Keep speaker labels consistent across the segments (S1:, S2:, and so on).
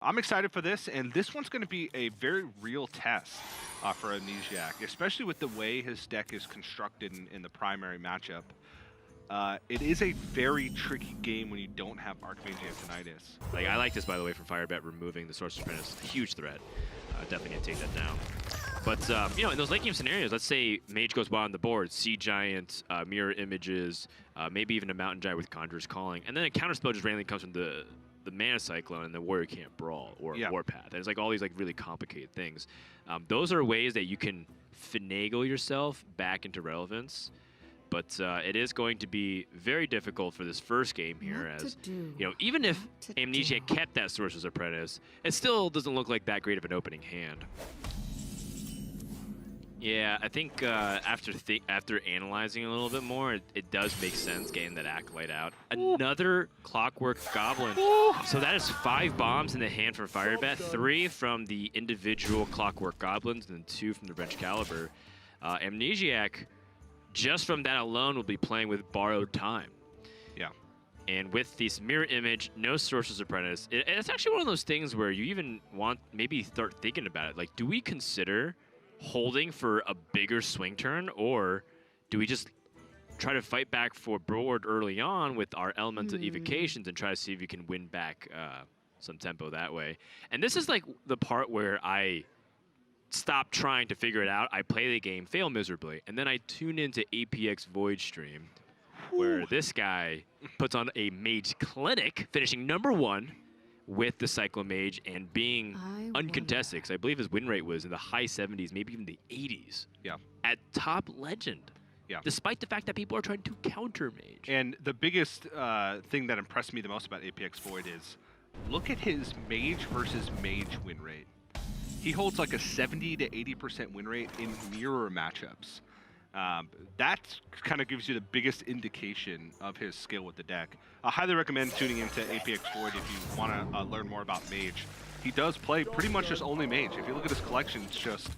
S1: I'm excited for this, and this one's going to be a very real test for Amnesiac, especially with the way his deck is constructed in the primary matchup. It is a very tricky game when you don't have Archmage Antonidas.
S2: Like, I like this, by the way, from Firebat, removing the Sorcerer's Apprentice. A huge threat. Definitely going to take that down. But, you know, in those late game scenarios, let's say Mage goes wild on the board, Sea Giant, Mirror Images, maybe even a Mountain Giant with Conjurer's Calling, and then a counterspell just randomly comes from the Mana Cyclone and the Warrior can't brawl, or Warpath. And it's like all these like really complicated things. Those are ways that you can finagle yourself back into relevance. But it is going to be very difficult for this first game here, as you know, even if Amnesiac kept that Sorcerer's Apprentice, it still doesn't look like that great of an opening hand. Yeah, I think after analyzing a little bit more, it does make sense getting that Acolyte out. Another Clockwork Goblin. So that is 5 bombs in the hand for Firebat, 3 from the individual Clockwork Goblins, and then 2 from the Wrench Caliber. Amnesiac, just from that alone, will be playing with borrowed time.
S1: Yeah.
S2: And with this Mirror Image, no Sorcerer's Apprentice, it's actually one of those things where you even want maybe start thinking about it. Like, do we consider holding for a bigger swing turn, or do we just try to fight back for board early on with our elemental evocations and try to see if we can win back some tempo that way? And this is like the part where I stop trying to figure it out. I play the game, fail miserably, and then I tune into APX Void Stream, where this guy puts on a Mage Clinic, finishing #1 with the Cyclo Mage and being uncontested, because I believe his win rate was in the high 70s, maybe even the 80s.
S1: Yeah.
S2: At top legend.
S1: Yeah.
S2: Despite the fact that people are trying to counter Mage.
S1: And the biggest thing that impressed me the most about APX Void is, look at his Mage versus Mage win rate. He holds like a 70 to 80% win rate in mirror matchups. That kind of gives you the biggest indication of his skill with the deck. I highly recommend tuning into APX Void if you want to learn more about Mage. He does play pretty much just only Mage. If you look at his collection, it's just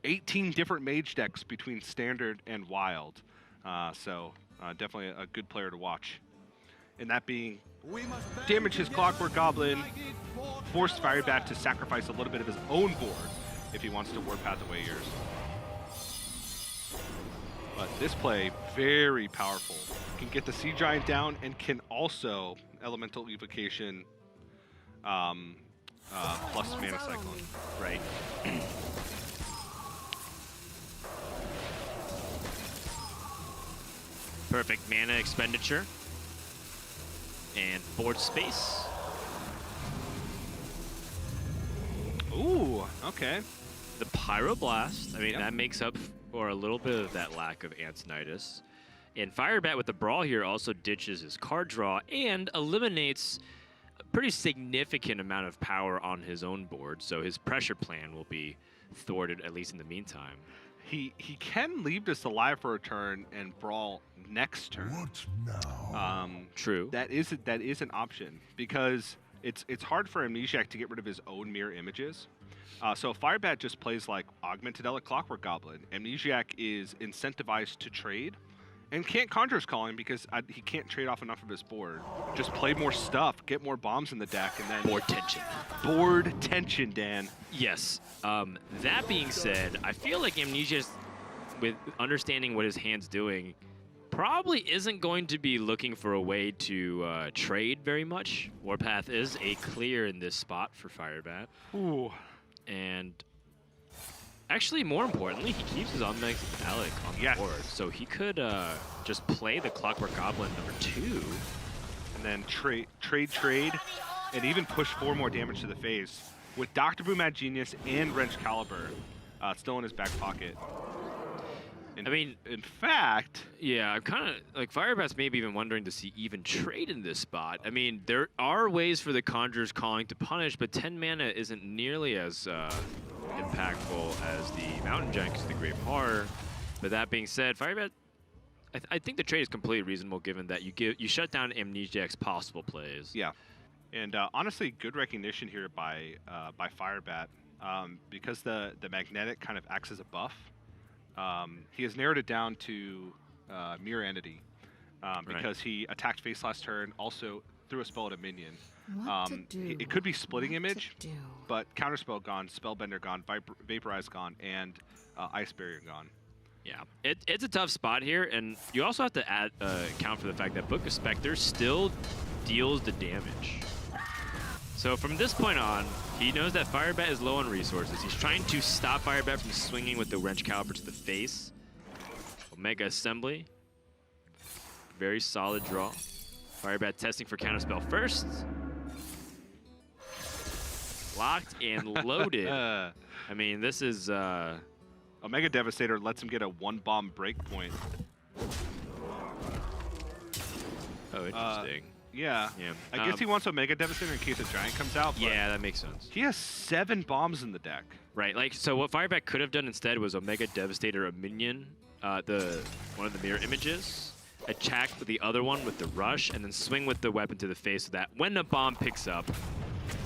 S1: 18 different Mage decks between Standard and Wild. So definitely a good player to watch. And that being, damage his Clockwork Goblin, force Firebat to sacrifice a little bit of his own board if he wants to Warpath away yours. But this play, very powerful. Can get the Sea Giant down and can also Elemental Evocation plus Mana Cyclone.
S2: Right. Perfect mana expenditure. And board space.
S1: Ooh, okay.
S2: The Pyroblast, I mean, that makes up for a little bit of that lack of Antonidas. And Firebat with the Brawl here also ditches his card draw and eliminates a pretty significant amount of power on his own board, so his pressure plan will be thwarted, at least in the meantime.
S1: He can leave this alive for a turn and Brawl next turn.
S3: What now?
S2: True.
S1: That is an option, because it's hard for Amnesiac to get rid of his own mirror images. So if Firebat just plays like Augmented Relic Clockwork Goblin, Amnesiac is incentivized to trade and can't Conjurer's Calling because he can't trade off enough of his board. Just play more stuff, get more bombs in the deck, and then...
S2: Board tension.
S1: Board tension, Dan.
S2: Yes. That being said, I feel like Amnesiac, with understanding what his hand's doing, probably isn't going to be looking for a way to trade very much. Warpath is a clear in this spot for Firebat.
S1: Ooh.
S2: And actually, more importantly, he keeps his Omnic Alec on the board. So he could just play the Clockwork Goblin #2.
S1: And then trade, and even push 4 more damage to the face with Dr. Boom Mad Genius and Wrench Caliber still in his back pocket.
S2: I mean,
S1: in fact...
S2: Yeah, I'm kind of, like, Firebat's maybe even wondering, does he even trade in this spot? I mean, there are ways for the Conjurer's Calling to punish, but 10 mana isn't nearly as impactful as the Mountain Giant because of the Grave Horror. But that being said, Firebat, I think the trade is completely reasonable given that you shut down Amnesiac's possible plays.
S1: Yeah, and honestly, good recognition here by Firebat because the Magnetic kind of acts as a buff. He has narrowed it down to Mirror Entity because he attacked face last turn, also threw a spell at a minion. It could be Splitting Image, but Counterspell gone, Spellbender gone, Vaporize gone, and Ice Barrier gone.
S2: Yeah, it's a tough spot here, and you also have to account for the fact that Book of Spectre still deals the damage. So from this point on, he knows that Firebat is low on resources. He's trying to stop Firebat from swinging with the Wrench Caliber to the face. Omega Assembly. Very solid draw. Firebat testing for Counterspell first. Locked and loaded. I mean, this is...
S1: Omega Devastator lets him get a 1-bomb breakpoint.
S2: Oh, interesting.
S1: Yeah. I guess he wants Omega Devastator in case a Giant comes out. But
S2: yeah, that makes sense.
S1: He has 7 bombs in the deck.
S2: Right. Like, so what Firebat could have done instead was Omega Devastator a minion, one of the mirror images, attack with the other one with the rush, and then swing with the weapon to the face so that when the bomb picks up,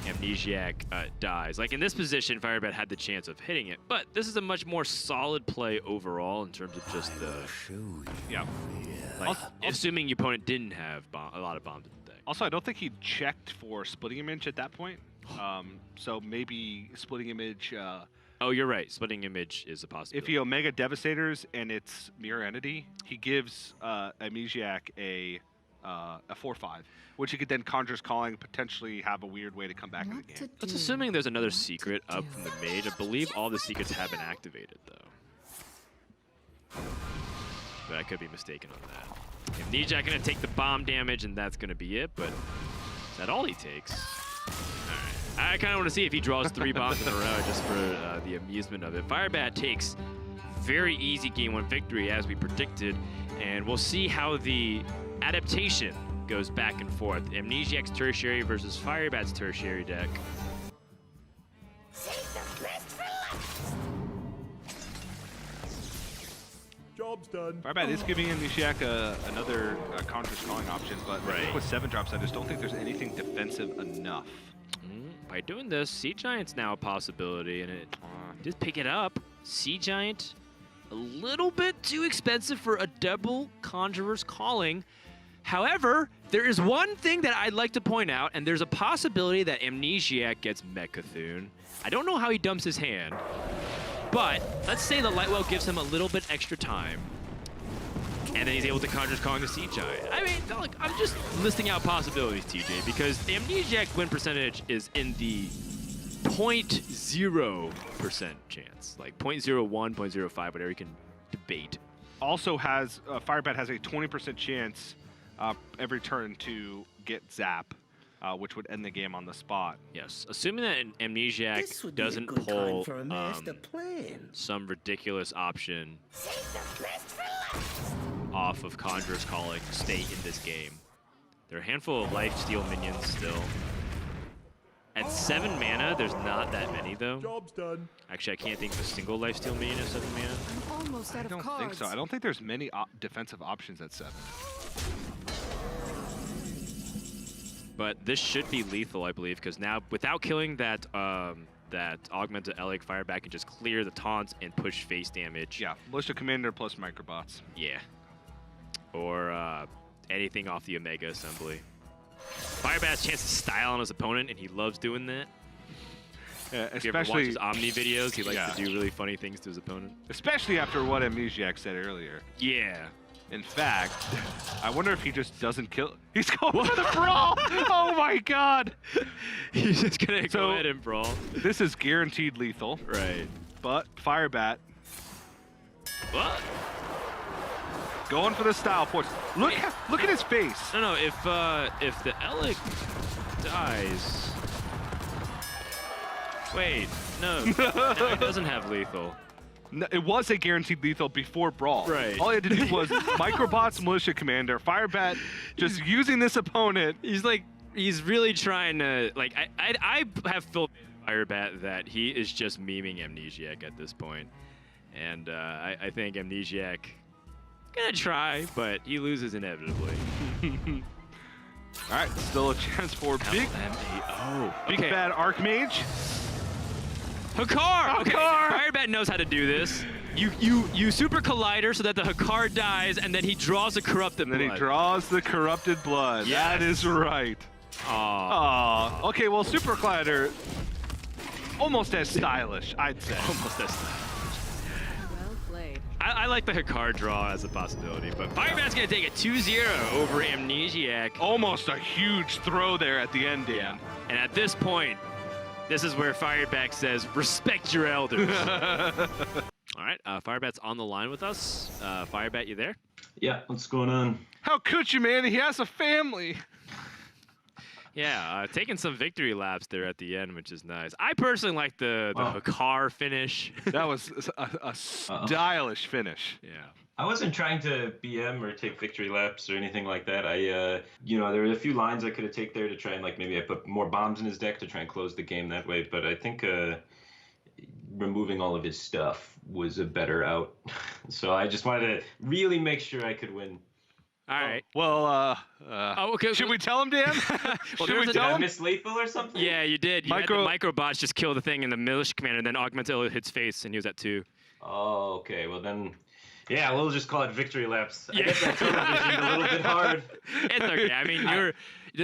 S2: Amnesiac dies. Like in this position, Firebat had the chance of hitting it, but this is a much more solid play overall in terms of just the...
S1: Yeah.
S2: Like, assuming your opponent didn't have a lot of bombs in the deck.
S1: Also, I don't think he checked for Splitting Image at that point. So maybe Splitting Image...
S2: oh, you're right. Splitting Image is a possibility.
S1: If he Omega Devastators and it's Mirror Entity, he gives Amnesiac a 4/5, which he could then Conjurer's Calling, potentially have a weird way to come back in the game.
S2: That's assuming there's another secret up from the mage. I believe all the secrets have been activated, though. But I could be mistaken on that. Amnesiac gonna take the bomb damage, and that's gonna be it, but is that all he takes? Alright. I kind of want to see if he draws 3 bombs in a row just for the amusement of it. Firebat takes very easy game 1 victory, as we predicted, and we'll see how the adaptation goes back and forth. Amnesiac's tertiary versus Firebat's tertiary deck.
S3: Job's done.
S1: Firebat is giving Amnesiac another Conjurer's Calling option, but I think with 7 drops, I just don't think there's anything defensive enough.
S2: By doing this, Sea Giant's now a possibility, and it just pick it up. Sea Giant, a little bit too expensive for a double Conjurer's Calling. However, there is one thing that I'd like to point out, and there's a possibility that Amnesiac gets Mechathune. I don't know how he dumps his hand, but let's say the Lightwell gives him a little bit extra time, and then he's able to Conjurer's Calling the Sea Giant. I mean, look, I'm just listing out possibilities, TJ, because the Amnesiac win percentage is in the 0.0% chance. Like 0.01, 0.05, whatever you can debate.
S1: Also has, Firebat has a 20% chance every turn to get Zap, which would end the game on the spot.
S2: Yes, assuming that an Amnesiac doesn't pull some ridiculous option off of Conjurer's Calling state in this game. There are a handful of lifesteal minions still. At 7 mana, there's not that many though.
S3: Job's done.
S2: Actually, I can't think of a single lifesteal minion at 7 mana.
S4: I'm almost out of cards.
S1: I don't think so. I don't think there's many defensive options at 7.
S2: But this should be lethal, I believe, because now without killing that that augmented Eleg, Firebat can just clear the taunts and push face damage.
S1: Yeah, Militia Commander plus Microbots.
S2: Yeah. Or anything off the Omega Assembly. Firebat's chance to style on his opponent, and he loves doing that. If you ever watch his Omni videos, he likes to do really funny things to his opponent.
S1: Especially after what Amnesiac said earlier.
S2: Yeah.
S1: In fact, I wonder if he just doesn't kill. He's going for the brawl! Oh my god!
S2: He's just gonna go ahead and brawl.
S1: This is guaranteed lethal.
S2: Right.
S1: But Firebat.
S2: What?
S1: Going for the style points. Look at his face.
S2: No, if the Eleg dies. Wait, no. Now he doesn't have lethal.
S1: No, it was a guaranteed lethal before Brawl.
S2: Right.
S1: All he had to do was Microbots, Militia Commander, Firebat, just using this opponent.
S2: He's really trying to, like, I have felt Firebat that he is just memeing Amnesiac at this point. And I think Amnesiac gonna try, but he loses inevitably.
S1: All right, still a chance for big bad Archmage.
S2: Hakar! Okay, Firebat knows how to do this. You Super Collider so that the Hakar dies, and then he draws the Corrupted Blood.
S1: And then he draws the Corrupted Blood.
S2: Yes.
S1: That is right.
S2: Aw.
S1: Oh, okay. Well, Super Collider, almost as stylish, I'd say.
S2: Almost as
S4: Well played.
S2: I like the card draw as a possibility, but Firebat's going to take a 2-0 over Amnesiac.
S1: Almost a huge throw there at the end, Dan.
S2: And at this point, this is where Firebat says, respect your elders. All right, Firebat's on the line with us. Firebat, you there?
S5: Yeah, what's going on?
S1: How could you, man? He has a family.
S2: Yeah, taking some victory laps there at the end, which is nice. I personally like the Hakar finish.
S1: That was a stylish finish.
S2: Yeah.
S5: I wasn't trying to BM or take victory laps or anything like that. There were a few lines I could have taken there to try and maybe I put more bombs in his deck to try and close the game that way. But I think removing all of his stuff was a better out. So I just wanted to really make sure I could win.
S2: All right.
S1: Well,
S2: okay.
S1: should we tell him, Dan?
S2: Well,
S1: Should we
S5: Did
S1: tell
S5: I
S1: him?
S5: miss lethal or something?
S2: Yeah, you did. You
S1: Micro-
S2: had the microbots just kill the thing in the militia commander, and then Augmented hits face, and he was at 2.
S5: Oh, okay. Well then, yeah, we'll just call it victory laps.
S2: Yeah.
S5: I guess that television a little bit hard.
S2: It's okay. I mean,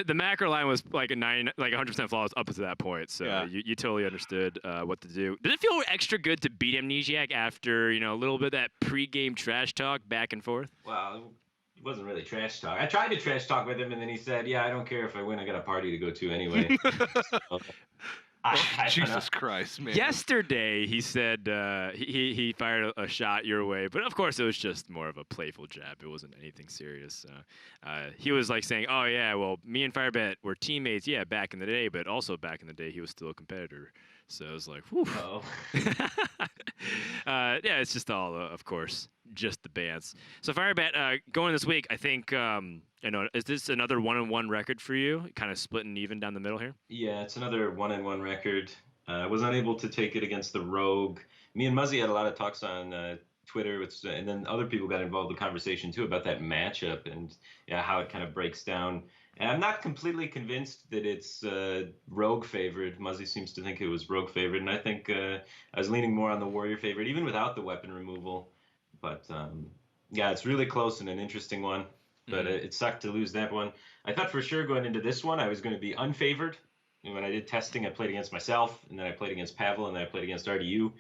S2: the macro line was like 100% flawless up to that point, so
S1: Yeah.
S2: you totally understood what to do. Did it feel extra good to beat Amnesiac after a little bit of that pre-game trash talk back and forth?
S5: Well, it wasn't really trash talk. I tried to trash talk with him, and then he said, "Yeah, I don't care if I win. I got a party to go to anyway." So, I don't know.
S1: Jesus Christ, man.
S2: Yesterday, he said he fired a shot your way, but of course it was just more of a playful jab. It wasn't anything serious. He was like saying, "Oh yeah, well, me and Firebat were teammates, yeah, back in the day, but also back in the day he was still a competitor." So it was like, whew.
S5: Uh-oh.
S2: Yeah, it's just all, of course, just the bands. So Firebat, going this week, I think, is this another 1-1 record for you? Kind of splitting even down the middle here?
S5: Yeah, it's another 1-1 record. I was unable to take it against the Rogue. Me and Muzzy had a lot of talks on Twitter, and then other people got involved in the conversation too about that matchup and how it kind of breaks down. And I'm not completely convinced that it's Rogue favored. Muzzy seems to think it was Rogue favored, and I think I was leaning more on the Warrior favored, even without the weapon removal. But it's really close and an interesting one. But it sucked to lose that one. I thought for sure going into this one I was going to be unfavored. And when I did testing, I played against myself, and then I played against Pavel, and then I played against RDU.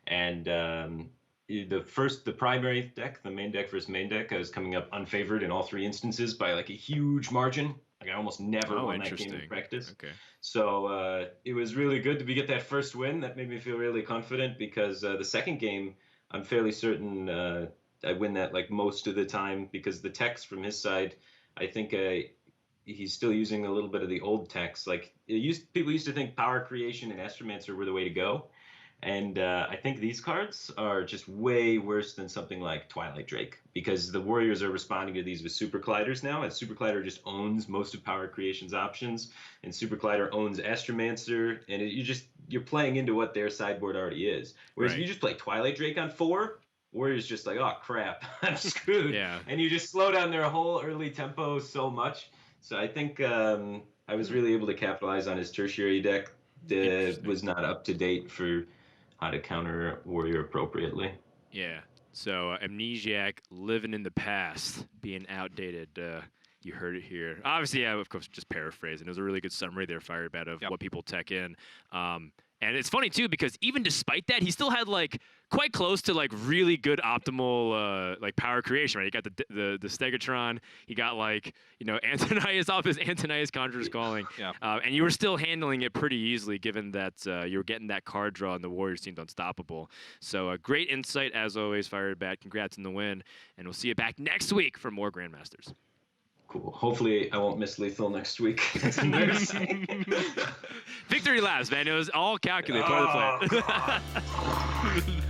S5: And the primary deck, the main deck versus main deck, I was coming up unfavored in all 3 instances by a huge margin. I almost never won that game in practice.
S2: Okay.
S5: So it was really good to get that first win. That made me feel really confident because the second game, I'm fairly certain I win that most of the time because the techs from his side, I think he's still using a little bit of the old techs. People used to think Power Creation and Astromancer were the way to go. And I think these cards are just way worse than something like Twilight Drake because the Warriors are responding to these with Super Colliders now, and Super Collider just owns most of Power Creation's options, and Super Collider owns Astromancer, and you're playing into what their sideboard already is. Whereas if you just play Twilight Drake on 4, Warriors just oh crap, I'm screwed.
S2: Yeah.
S5: And you just slow down their whole early tempo so much. So I think I was really able to capitalize on his tertiary deck that was not up to date for how to counter Warrior appropriately.
S2: Yeah. So Amnesiac living in the past, being outdated. You heard it here. Obviously, of course, just paraphrasing. It was a really good summary there, Firebat, of what people tech in. And it's funny, too, because even despite that, he still had, quite close to, really good optimal, power creation, right? He got the Stegatron. He got, Antonius off his Antonius Conjurer's Calling.
S1: Yeah.
S2: And you were still handling it pretty easily, given that you were getting that card draw and the Warriors seemed unstoppable. So great insight, as always, Firebat. Congrats on the win. And we'll see you back next week for more Grandmasters.
S5: Cool. Hopefully I won't miss lethal next week. That's embarrassing.
S2: Victory laps, man. It was all calculated, part of the plan.